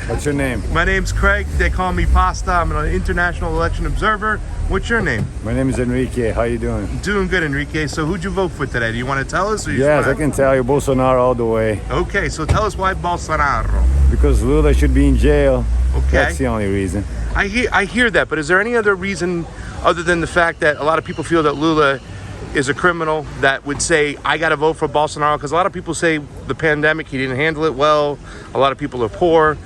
What's your name? My name's Craig. They call me Pasta. I'm an international election observer. What's your name? My name is Enrique. How you doing? Doing good, Enrique. So who'd you vote for today? Do you want to tell us? Or Yes, I can tell you Bolsonaro all the way. Okay, so tell us why Bolsonaro. Because Lula should be in jail. Okay. That's the only reason. I hear that, but is there any other reason other than the fact that a lot of people feel that Lula is a criminal that would say, I got to vote for Bolsonaro? Because a lot of people say the pandemic, he didn't handle it well. A lot of people are poor.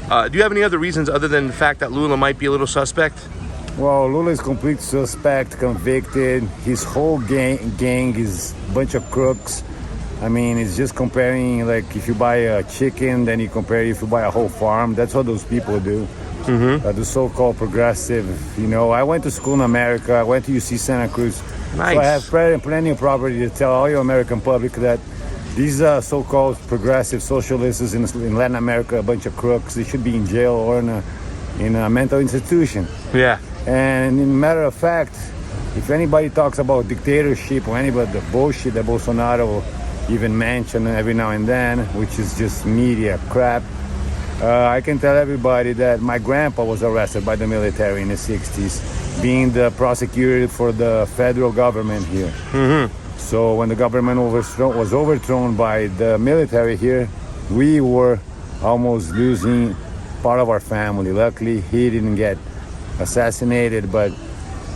Do you have any other reasons other than the fact that Lula might be a little suspect? Well, Lula is complete suspect, convicted. His whole gang is a bunch of crooks. I mean, it's just comparing, like, if you buy a chicken, then you compare if you buy a whole farm. That's what those people do. The so-called progressive. You know, I went to school in America. I went to UC Santa Cruz. Nice. So I have plenty of property to tell all your American public that these so-called progressive socialists in Latin America, a bunch of crooks, they should be in jail or in a mental institution. Yeah. And in matter of fact, if anybody talks about dictatorship or any of the bullshit that Bolsonaro even mention every now and then, which is just media crap, I can tell everybody that my grandpa was arrested by the military in the 60s, being the prosecutor for the federal government here. So when the government was overthrown by the military here, we were almost losing part of our family. Luckily, he didn't get assassinated, but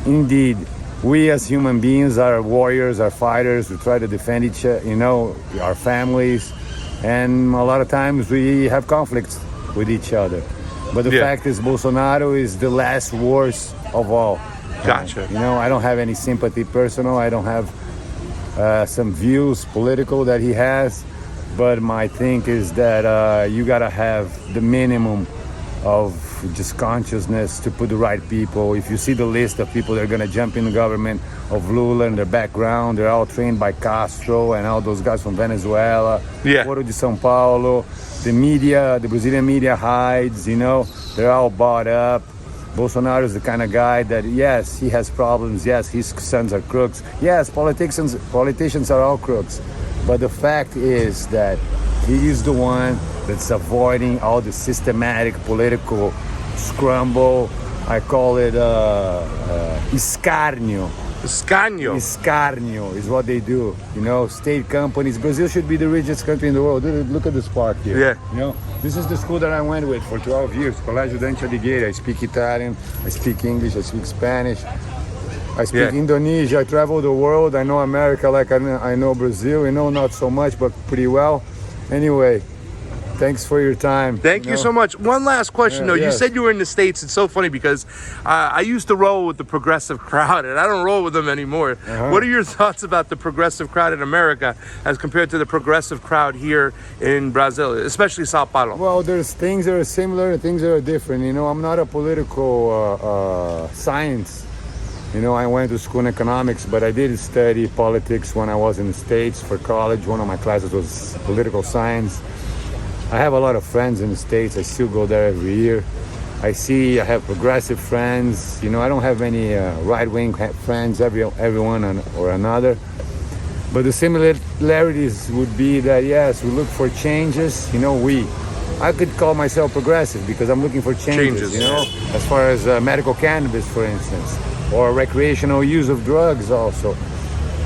indeed, we as human beings are warriors, are fighters. We try to defend our families, and a lot of times we have conflicts with each other. But the fact is, Bolsonaro is the last worst of all. Gotcha. I don't have any sympathy personal. I don't have some views political that he has, but my thing is that you gotta have the minimum of just consciousness to put the right people. If you see the list of people that are gonna jump in the government of Lula and their background, they're all trained by Castro and all those guys from Venezuela, Foro de São Paulo. The media, the Brazilian media hides, they're all bought up. Bolsonaro is the kind of guy that, yes, he has problems. Yes, his sons are crooks. Yes, politicians are all crooks. But the fact is that he is the one that's avoiding all the systematic political scramble. I call it escarnio. Escarnio is what they do. State companies. Brazil should be the richest country in the world. Look at this park here. Yeah. This is the school that I went with for 12 years. Colégio Dante Alighieri. I speak Italian. I speak English. I speak Spanish. I speak Indonesia. I travel the world. I know America like I know Brazil. Not so much, but pretty well. Anyway, thanks for your time. Thank you so much. One last question, though. Yes. You said you were in the States. It's so funny because I used to roll with the progressive crowd, and I don't roll with them anymore. What are your thoughts about the progressive crowd in America as compared to the progressive crowd here in Brazil, especially Sao Paulo? Well, there's things that are similar and things that are different. I'm not a political science. I went to school in economics, but I did study politics when I was in the States for college. One of my classes was political science. I have a lot of friends in the States. I still go there every year. I have progressive friends. I don't have any right-wing friends, everyone or another. But the similarities would be that, yes, we look for changes. I could call myself progressive because I'm looking for changes. As far as medical cannabis, for instance, or recreational use of drugs also.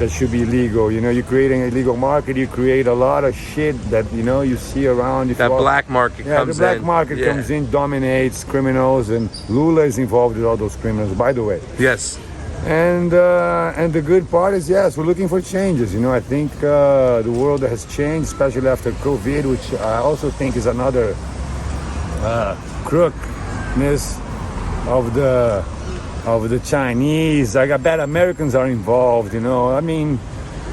That should be legal. You're creating a legal market. You create a lot of shit that you see around. That black market comes in. The black market comes in, dominates criminals, and Lula is involved with all those criminals, by the way. Yes. And the good part is, yes, we're looking for changes. I think the world has changed, especially after COVID, which I also think is another crookness of the Chinese. I bet Americans are involved, the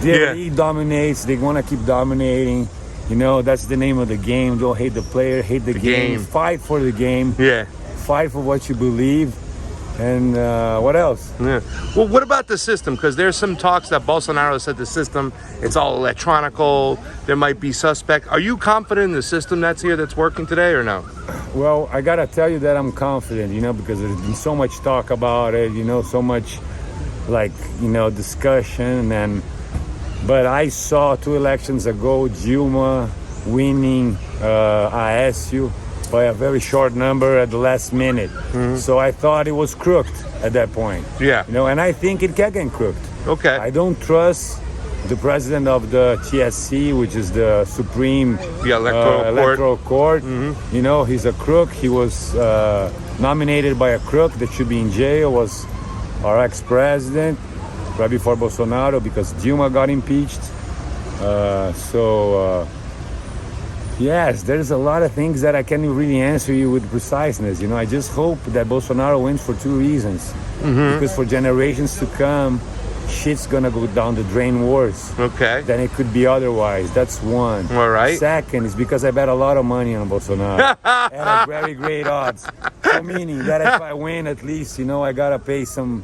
elite dominates. They want to keep dominating. That's the name of the game. Don't hate the player, hate the game. Fight for the game. Fight for what you believe. And what else? Well, what about the system? Because there's some talks that Bolsonaro said the system, it's all electronical. There might be suspect. Are you confident in the system that's here that's working today or no? Well, I got to tell you that I'm confident, because there's been so much talk about it, so much discussion. But I saw 2 elections ago, Dilma winning Aécio by a very short number at the last minute. So I thought it was crooked at that point. Yeah. You know, and I think it can get crooked. Okay. I don't trust the president of the TSC, which is the Supreme Electoral Court. You know, he's a crook. He was nominated by a crook that should be in jail, was our ex-president, right before Bolsonaro, because Dilma got impeached. Yes, there's a lot of things that I can't really answer you with preciseness. You know, I just hope that Bolsonaro wins for two reasons. Because for generations to come, shit's gonna go down the drain worse than it could be otherwise. That's one. All right. Second is because I bet a lot of money on Bolsonaro at very great odds. So meaning that if I win, at least, you know, I gotta pay some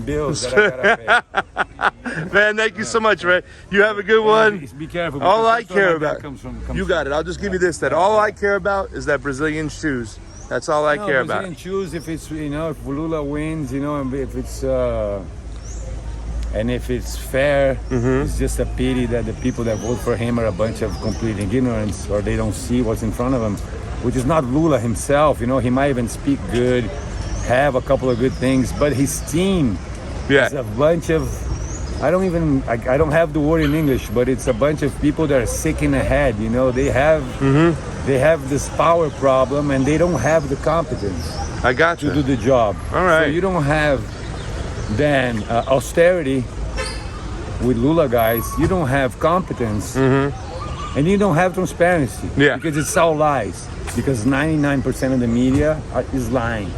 bills that I gotta pay. Man, thank you so much, man. You have a good one. Be careful. All I care that about, comes you got it. I'll just give you this, that all I care about is that Brazilian shoes. That's all I care about. Brazilian choose if it's, you know, if Lula wins, you know, and if it's fair. It's just a pity that the people that vote for him are a bunch of complete ignorance, or they don't see what's in front of them, which is not Lula himself. You know, he might even speak good, have a couple of good things, but his team is a bunch of, I don't have the word in English, but it's a bunch of people that are sick in the head. You know, they have this power problem, and they don't have the competence to do the job. All right. So you don't have then austerity with Lula, guys. You don't have competence, and you don't have transparency. Because it's all lies. Because 99% of the media is lying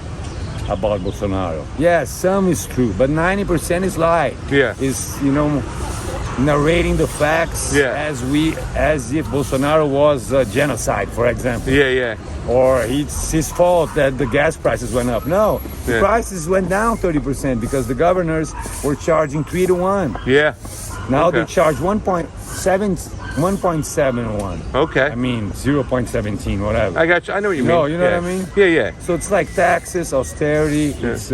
about Bolsonaro. Yeah, some is true, but 90% is lie. Is, you know, narrating the facts as if Bolsonaro was a genocide, for example. Or it's his fault that the gas prices went up. No, the prices went down 30% because the governors were charging 3 to 1. Now they charge 1.71. Okay. I mean 0.17, whatever. I got you. I know what you mean. No, you know what I mean? Yeah. So it's like taxes, austerity, it's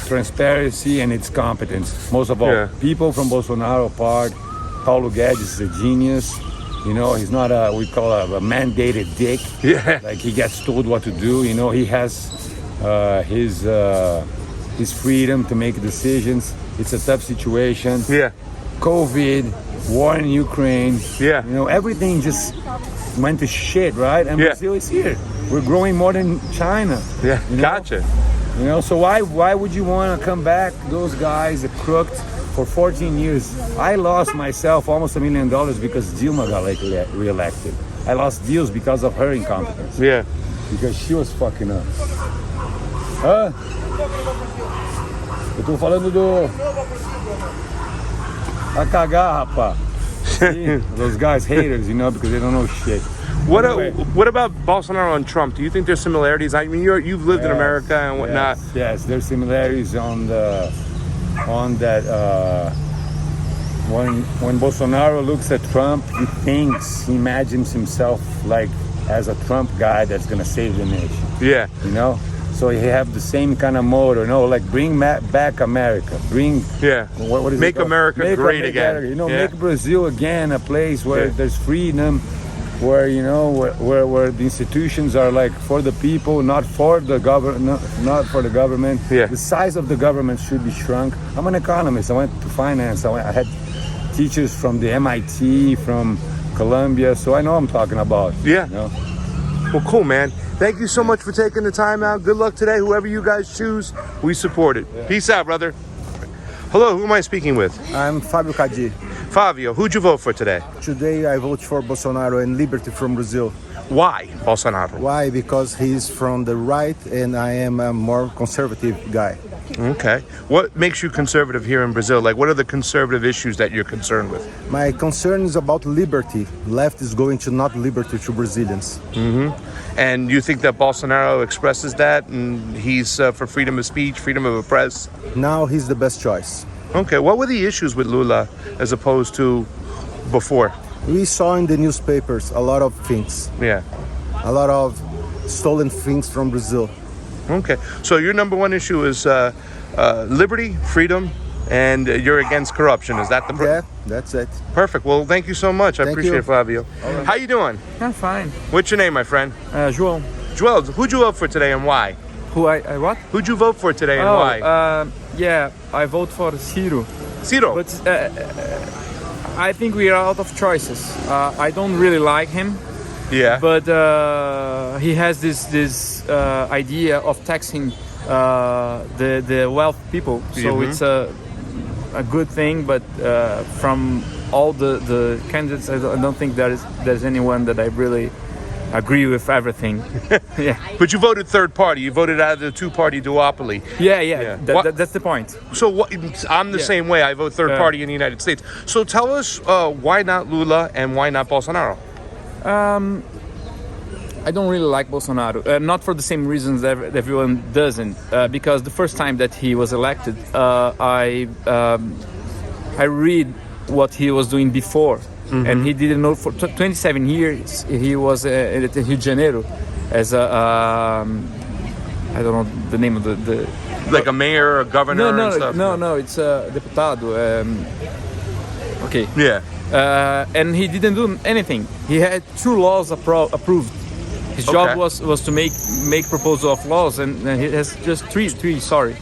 transparency, and it's competence. Most of all, people from Bolsonaro part, Paulo Guedes is a genius. You know, he's not we call a mandated dick. Like he gets told what to do. You know, he has his freedom to make decisions. It's a tough situation. COVID, war in Ukraine. You know, everything just went to shit, right? And Brazil is here. We're growing more than China. You know? Gotcha. You know, so why would you want to come back? Those guys are crooked for 14 years. I lost myself almost $1 million because Dilma got re-elected. I lost deals because of her incompetence. Because she was fucking up. Eu tô falando do... A cagar, rapá. See? Those guys haters, you know, because they don't know shit. What about Bolsonaro and Trump? Do you think there's similarities? I mean, you've lived in America and whatnot. Yes, there's similarities on that. When Bolsonaro looks at Trump, he imagines himself like as a Trump guy that's gonna save the nation. You know. So he have the same kind of motto, you know, like bring back America, bring what is make it America great again. You know, make Brazil again a place where there's freedom, where you know where the institutions are like for the people, not for the government, not for the government. The size of the government should be shrunk. I'm an economist. I went to finance. I had teachers from the MIT, from Columbia, so I know what I'm talking about. You know? Well, cool, man. Thank you so much for taking the time out. Good luck today. Whoever you guys choose, we support it. Peace out, brother. Hello, who am I speaking with? I'm Fabio Cadi. Fabio, who'd you vote for today? Today I vote for Bolsonaro and Liberty from Brazil. Why Bolsonaro? Why? Because he's from the right and I am a more conservative guy. Okay. What makes you conservative here in Brazil? Like, what are the conservative issues that you're concerned with? My concern is about liberty. Left is going to not liberty to Brazilians. And you think that Bolsonaro expresses that and he's for freedom of speech, freedom of the press? Now he's the best choice. Okay. What were the issues with Lula as opposed to before? We saw in the newspapers a lot of things. A lot of stolen things from Brazil. Okay. So your number one issue is liberty, freedom, and you're against corruption. Is that the... that's it. Perfect. Well, thank you so much. I appreciate it, Fabio. How you doing? I'm fine. What's your name, my friend? João. Joel, who'd you vote for today and why? I what? Who'd you vote for today and why? Yeah, I vote for Ciro. Ciro. But I think we are out of choices. I don't really like him. Yeah. But he has this idea of taxing the wealth people. So it's a good thing. But from all the candidates, I don't think there's anyone that I really agree with everything. Yeah. But you voted third party. You voted out of the two-party duopoly. Yeah. That's the point. So I'm the same way. I vote third party in the United States. So tell us why not Lula and why not Bolsonaro? I don't really like Bolsonaro, not for the same reasons that everyone doesn't. Because the first time that he was elected, I read what he was doing before, and he didn't know for 27 years he was at Rio de Janeiro as a I don't know the name of the like a mayor, a governor, and stuff. No, it's a deputado. Okay. Yeah. And he didn't do anything. He had 2 laws approved. His job was to make proposal of laws, and he has just three. Sorry,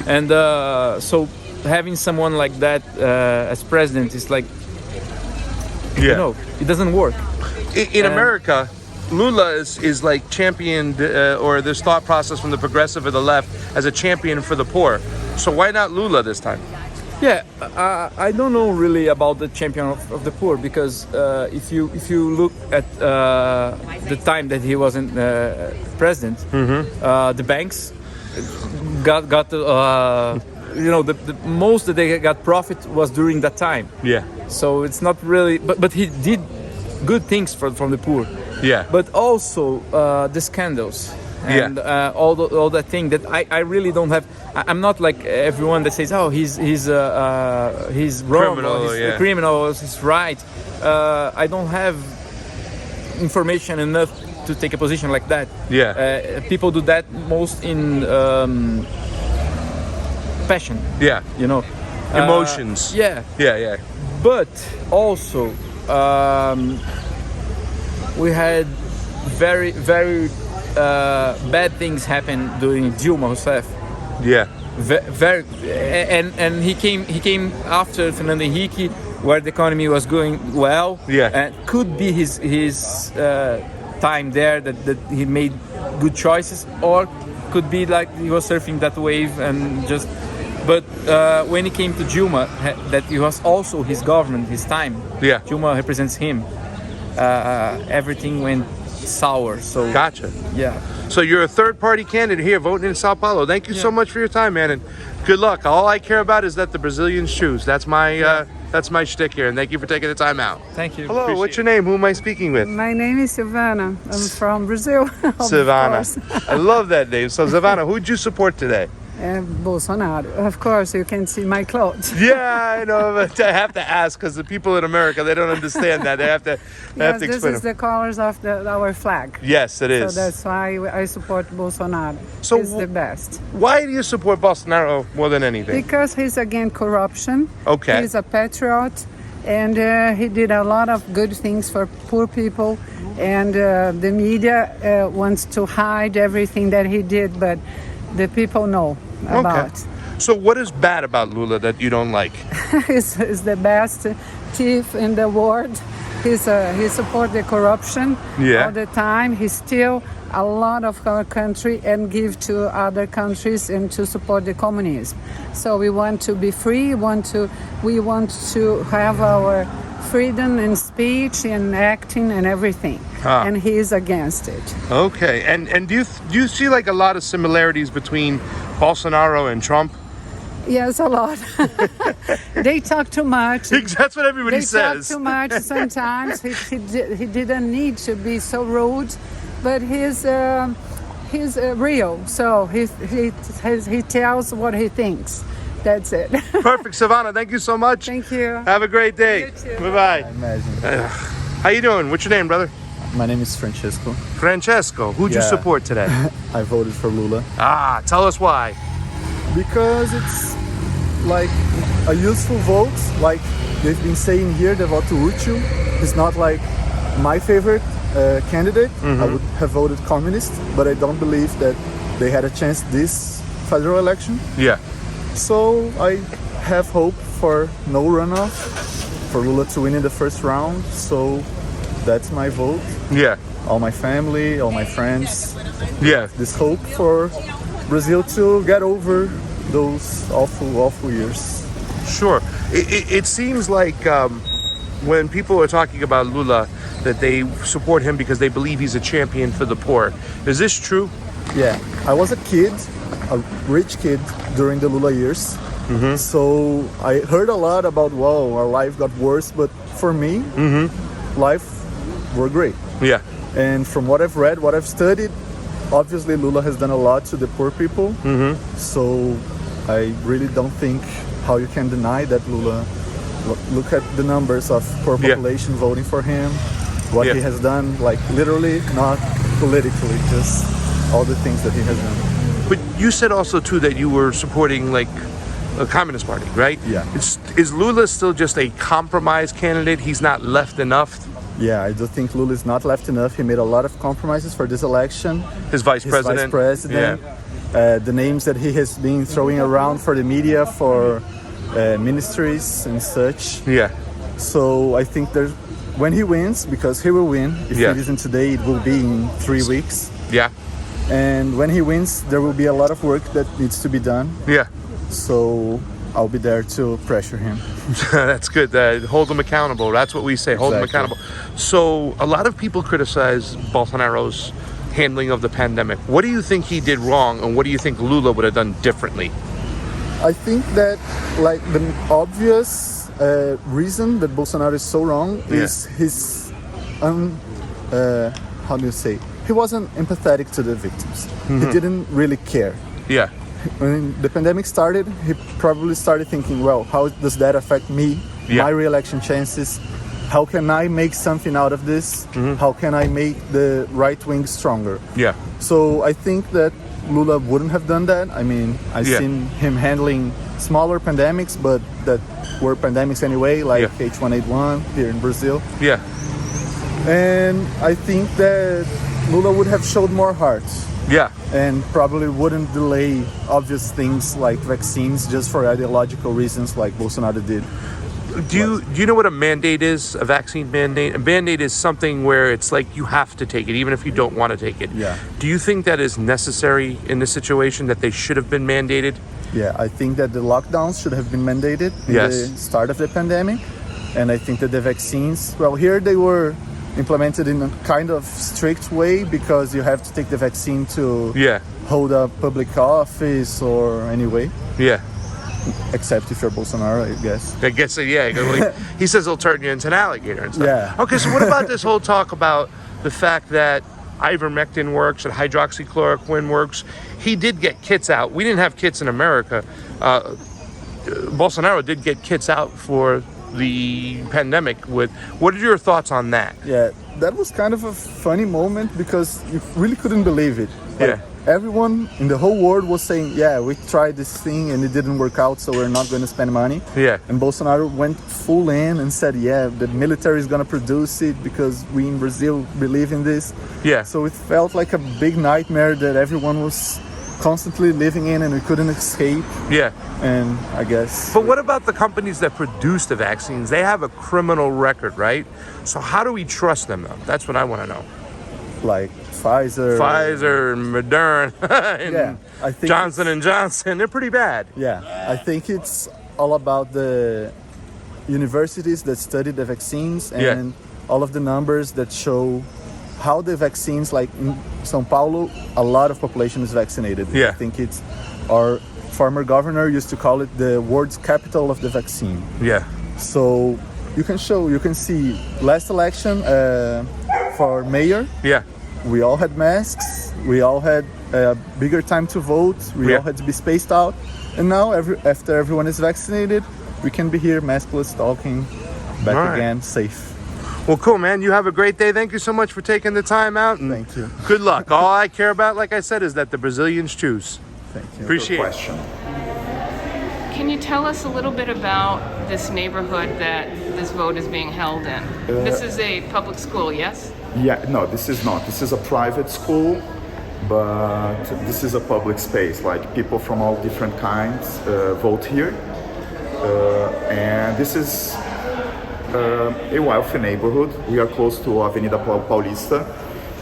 and so having someone like that as president is like, it doesn't work. In America, Lula is like championed, or this thought process from the progressive or the left as a champion for the poor. So why not Lula this time? Yeah, I don't know really about the champion of the poor, because if you look at the time that he wasn't president, the banks got the most that they got profit was during that time. Yeah. So it's not really, but he did good things from the poor. Yeah. But also the scandals. And all that thing that I really don't have. I'm not like everyone that says, oh, he's wrong, criminal, or he's a criminal, or he's right. I don't have information enough to take a position like that. Yeah. People do that most in passion. Yeah. Emotions. Yeah. But also, we had very, very bad things happen during Dilma Rousseff. Yeah. Very, and he came after Fernando Henrique, where the economy was going well. Yeah. And could be his time there that he made good choices, or could be like he was surfing that wave and just. But when he came to Dilma, that it was also his government, his time. Yeah. Dilma represents him. Everything went sour. So gotcha. Yeah. So you're a third-party candidate here voting in Sao Paulo. Thank you so much for your time, man, and good luck. All I care about is that the Brazilians choose. That's my shtick here, and thank you for taking the time out. Thank you. Hello, what's your name? Who am I speaking with? My name is Silvana. I'm from Brazil. Savannah. I love that name. So, Savannah, who'd you support today? Bolsonaro. Of course, you can see my clothes. Yeah, I know, but I have to ask because the people in America, they don't understand that. They have to Yes, explain. this is the colors of our flag. Yes, it is. So that's why I support Bolsonaro. So He's the best. Why do you support Bolsonaro more than anything? Because he's against corruption. Okay. He's a patriot, and he did a lot of good things for poor people. And the media wants to hide everything that he did, but the people know about. Okay. So what is bad about Lula that you don't like? He's the best thief in the world. He supports the corruption all the time. He steals a lot of our country and give to other countries and to support the communism. So we want to be free. We want to have our freedom in speech and acting and everything. And he is against it. Okay. And do you see like a lot of similarities between Bolsonaro and Trump? Yes, a lot. They talk too much. That's what everybody says. They talk too much sometimes. He didn't need to be so rude, but he's real. So he tells what he thinks. That's it. Perfect, Savannah. Thank you so much. Thank you. Have a great day. You too. Bye-bye. Imagine. How you doing? What's your name, brother? My name is Francesco. Francesco. Who'd you Yeah. support today? I voted for Lula Tell us why. because it's like a useful vote. Like they've been saying here, the voto útil is not like my favorite candidate, I would have voted communist, but I don't believe that they had a chance this federal election. Yeah. So I have hope for no runoff, for Lula to win in the first round. So that's my vote. Yeah. All my family, all my friends. Yeah. This hope for Brazil to get over those awful years. Sure. It seems like when people are talking about Lula, that they support him because they believe he's a champion for the poor. Is this true? Yeah, I was a kid, a rich kid during the Lula years. So I heard a lot about, wow, our life got worse. But for me, life were great. Yeah. And from what I've read, what I've studied, obviously Lula has done a lot to the poor people. So I really don't think how you can deny that Lula. Look at the numbers of poor population voting for him, what he has done, like literally, not politically, just all the things that he has done. But you said also too that you were supporting like a Communist Party, right? Yeah. Is Lula still just a compromise candidate? He's not left enough? Yeah, I do think Lula is not left enough. He made a lot of compromises for this election. His vice president. The names that he has been throwing around for the media, for ministries and such. Yeah. So I think when he wins, because he will win, if it isn't today, it will be in 3 weeks. Yeah. And when he wins, there will be a lot of work that needs to be done. Yeah. So I'll be there to pressure him. That's good. Hold him accountable. That's what we say. Hold him accountable. So a lot of people criticize Bolsonaro's handling of the pandemic. What do you think he did wrong, and what do you think Lula would have done differently? I think that like the obvious reason that Bolsonaro is so wrong is his how do you say? He wasn't empathetic to the victims. He didn't really care. Yeah. When the pandemic started, he probably started thinking, well, how does that affect me, my re-election chances? How can I make something out of this? How can I make the right wing stronger? Yeah. So I think that Lula wouldn't have done that. I mean, I've seen him handling smaller pandemics, but that were pandemics anyway, like H1N1 here in Brazil. Yeah. And I think that Lula would have showed more heart. Yeah. And probably wouldn't delay obvious things like vaccines just for ideological reasons like Bolsonaro did. Do you know what a mandate is? A vaccine mandate? A mandate is something where it's like you have to take it, even if you don't want to take it. Yeah. Do you think that is necessary in this situation, that they should have been mandated? Yeah, I think that the lockdowns should have been mandated in the start of the pandemic. And I think that the vaccines, well, here they were implemented in a kind of strict way because you have to take the vaccine to hold a public office or any way. Yeah. Except if you're Bolsonaro, I guess. I guess, he says he'll turn you into an alligator and stuff. Yeah. Okay, so what about this whole talk about the fact that ivermectin works, that hydroxychloroquine works? He did get kits out. We didn't have kits in America. Bolsonaro did get kits out for the pandemic. What are your thoughts on that? Yeah, that was kind of a funny moment because you really couldn't believe it. Like, everyone in the whole world was saying, we tried this thing and it didn't work out, so we're not going to spend money. Yeah. And Bolsonaro went full in and said, the military is going to produce it because we in Brazil believe in this. Yeah. So it felt like a big nightmare that everyone was constantly living in and we couldn't escape. Yeah. And I guess. But what about the companies that produce the vaccines? They have a criminal record, right? So how do we trust them though? That's what I want to know. Like Pfizer, Moderna, and I think Johnson & Johnson, they're pretty bad. Yeah, I think it's all about the universities that study the vaccines and all of the numbers that show how the vaccines, like in São Paulo, a lot of population is vaccinated. I think it's our former governor used to call it the world's capital of the vaccine. Yeah. So you can see last election for mayor. Yeah. We all had masks. We all had a bigger time to vote. We all had to be spaced out. And now, after everyone is vaccinated, we can be here maskless, talking, back again, safe. Well, cool, man. You have a great day. Thank you so much for taking the time out. And thank you. Good luck. All I care about, like I said, is that the Brazilians choose. Thank you. Appreciate it. Can you tell us a little bit about this neighborhood that this vote is being held in? This is a public school, yes? Yeah, no, this is not. This is a private school, but this is a public space. Like people from all different kinds vote here, and this is a wealthy neighborhood. We are close to Avenida Paulista.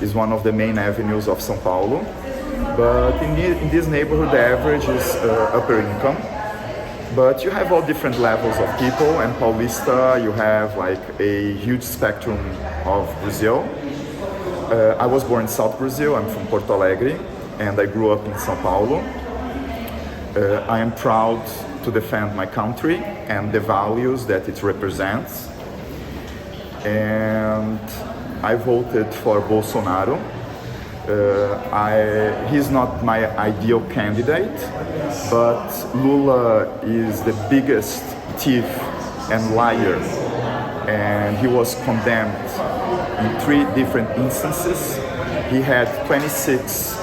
Is one of the main avenues of São Paulo. But in this neighborhood, the average is upper income. But you have all different levels of people, and Paulista, you have like a huge spectrum of Brazil. I was born in South Brazil, I'm from Porto Alegre, and I grew up in São Paulo. I am proud to defend my country and the values that it represents. And I voted for Bolsonaro. He's not my ideal candidate, but Lula is the biggest thief and liar, and he was condemned in 3 different instances. He had 26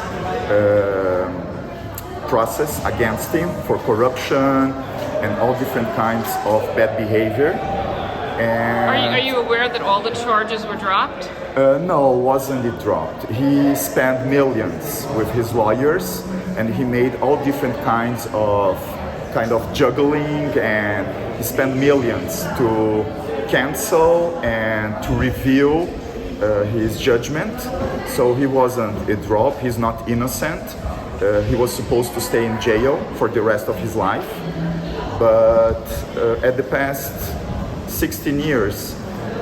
process against him for corruption and all different kinds of bad behavior. And Are you aware that all the charges were dropped? no, wasn't it dropped. He spent millions with his lawyers, and he made all different kinds of juggling, and he spent millions to cancel and to review his judgment. So he wasn't a drop. He's not innocent. He was supposed to stay in jail for the rest of his life, but at the past 16 years,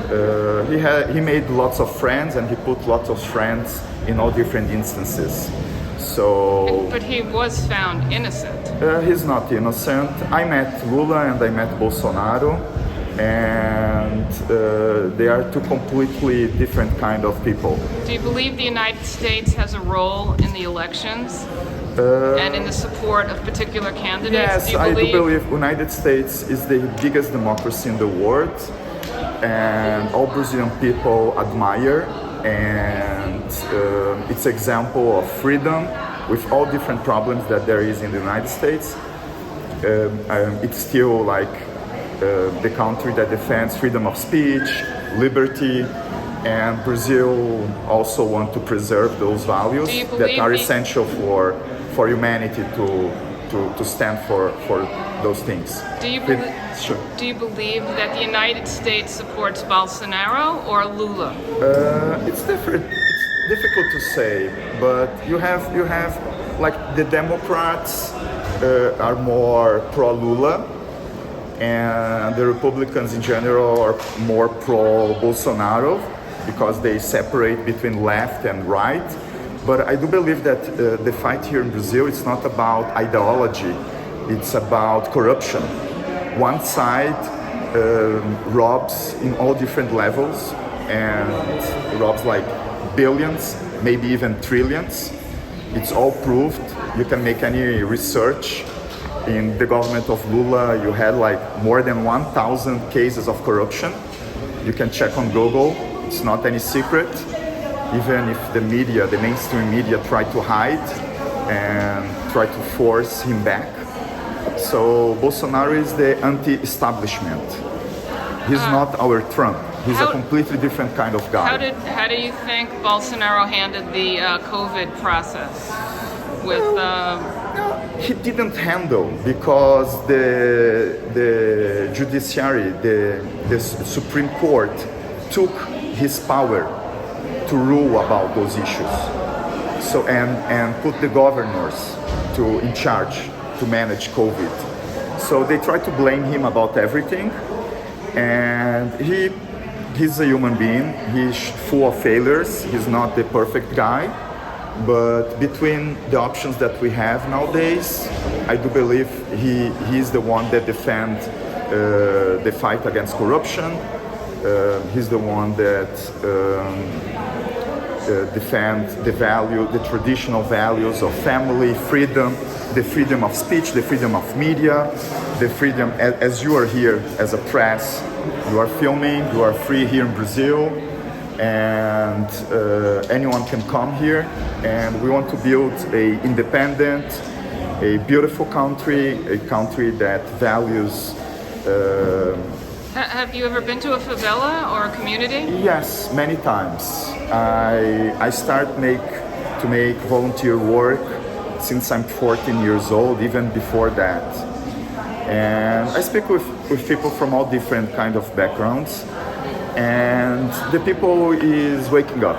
he made lots of friends, and he put lots of friends in all different instances. So, But he was found innocent. he's not innocent. I met Lula and I met Bolsonaro, and they are 2 completely different kind of people. Do you believe the United States has a role in the elections and in the support of particular candidates? Yes, I do believe United States is the biggest democracy in the world, and all Brazilian people admire, and it's example of freedom with all different problems that there is in the United States. It's still like the country that defends freedom of speech, liberty, and Brazil also want to preserve those values that are essential for humanity to stand for those things. Sure. Do you believe that the United States supports Bolsonaro or Lula? It's different. It's difficult to say, but you have like the Democrats are more pro Lula, and the Republicans in general are more pro Bolsonaro because they separate between left and right. But I do believe that the fight here in Brazil, it's not about ideology, it's about corruption. One side robs in all different levels, and robs like billions, maybe even trillions. It's all proved. You can make any research. In the government of Lula, you had like more than 1,000 cases of corruption. You can check on Google. It's not any secret. Even if the media, the mainstream media, try to hide and try to force him back. So Bolsonaro is the anti-establishment. He's not our Trump. He's a completely different kind of guy. How do you think Bolsonaro handled the COVID process? He didn't handle, because the judiciary, the Supreme Court, took his power to rule about those issues. So and put the governors in charge to manage COVID. So they try to blame him about everything, and he's a human being. He's full of failures. He's not the perfect guy. But between the options that we have nowadays, I do believe he's the one that defends the fight against corruption. He's the one that defends the traditional values of family, freedom, the freedom of speech, the freedom of media, the freedom, as you are here as a press, you are filming, you are free here in Brazil, and anyone can come here, and we want to build a independent, a beautiful country, a country that values Have you ever been to a favela or a community? Yes, many times. I start to make volunteer work since I'm 14 years old, even before that. And I speak with people from all different kind of backgrounds, and the people is waking up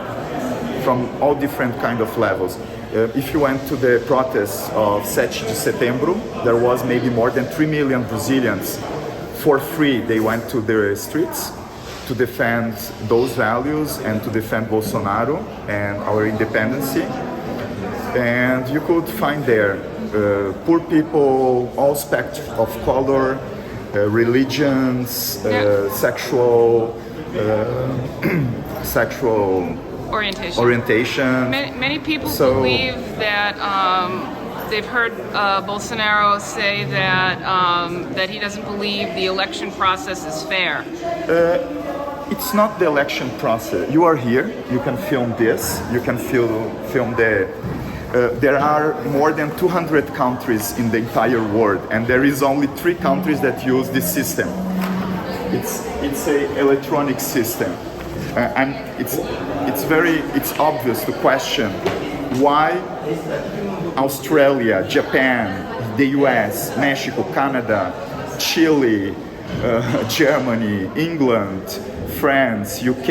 from all different kind of levels. If you went to the protests of 7 de Setembro, there was maybe more than 3 million Brazilians. For free, they went to the streets to defend those values and to defend Bolsonaro and our independence. And you could find there poor people, all spectrum of color, religions, sexual orientation. Many people believe that they've heard Bolsonaro say that he doesn't believe the election process is fair. It's not the election process. You are here. You can film this. You can film the. There are more than 200 countries in the entire world, and there is only 3 countries that use this system. It's a electronic system, and it's obvious to question why Australia, Japan, the US, Mexico, Canada, Chile, Germany, England, France, UK,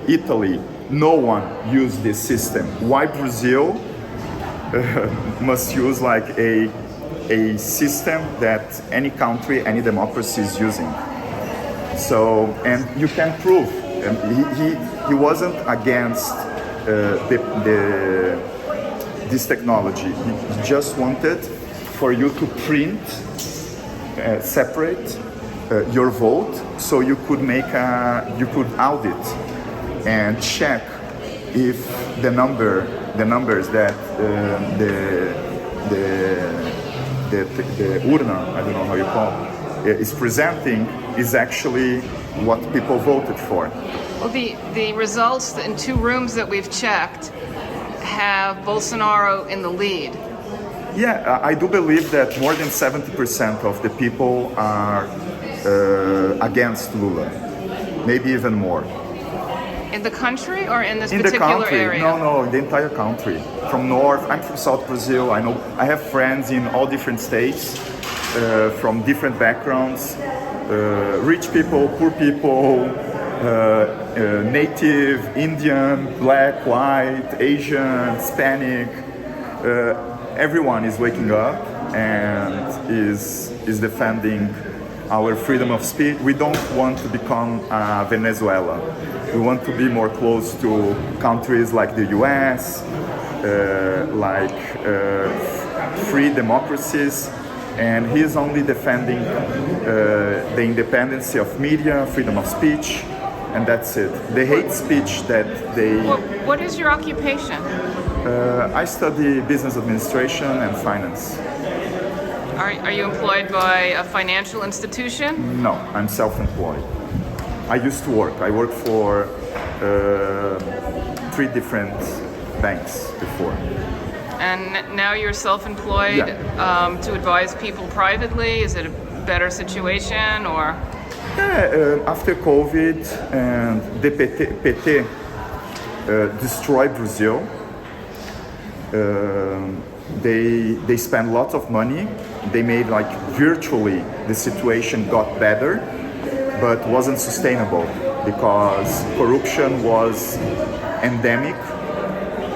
Italy, no one used this system. Why Brazil must use like a system that any country, any democracy is using? So, and you can prove he wasn't against this technology. He just wanted for you to print, separate your vote, so you could audit and check if the numbers that the urna, I don't know how you call it, is presenting is actually what people voted for. Well, the results in 2 rooms that we've checked have Bolsonaro in the lead. Yeah, I do believe that more than 70% of the people are against Lula, maybe even more. In the country or in this In particular the country, area? no, in the entire country. From north, I'm from South Brazil. I have friends in all different states, from different backgrounds, rich people, poor people, native, Indian, black, white, Asian, Hispanic. Everyone is waking up and is defending our freedom of speech. We don't want to become Venezuela. We want to be more close to countries like the US, free democracies, and he's only defending the independence of media, freedom of speech, and that's it. The hate speech that they... What is your occupation? I study business administration and finance. Are you employed by a financial institution? No, I'm self-employed. I used to work. I worked for 3 different banks before. And now you're self-employed to advise people privately? Is it a better situation or? After COVID and the PT destroyed Brazil, they spent lots of money. They made like virtually the situation got better, but wasn't sustainable because corruption was endemic.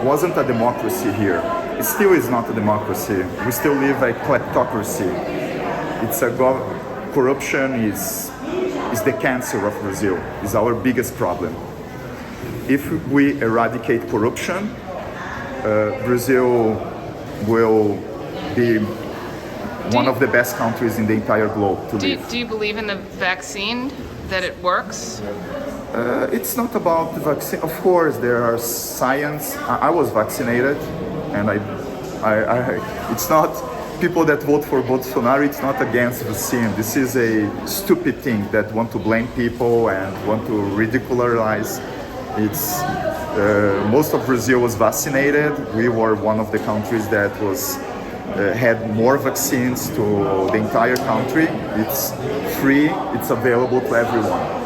Wasn't a democracy here. It still is not a democracy. We still live a kleptocracy. Corruption is the cancer of Brazil. Is our biggest problem. If we eradicate corruption, Brazil will be one of the best countries in the entire globe to live. Do you believe in the vaccine, that it works? It's not about the vaccine. Of course, there are science. I was vaccinated, and it's not people that vote for Bolsonaro. It's not against vaccine. This is a stupid thing that want to blame people and want to ridicularize. It's most of Brazil was vaccinated. We were one of the countries that was had more vaccines to the entire country. It's free, it's available to everyone.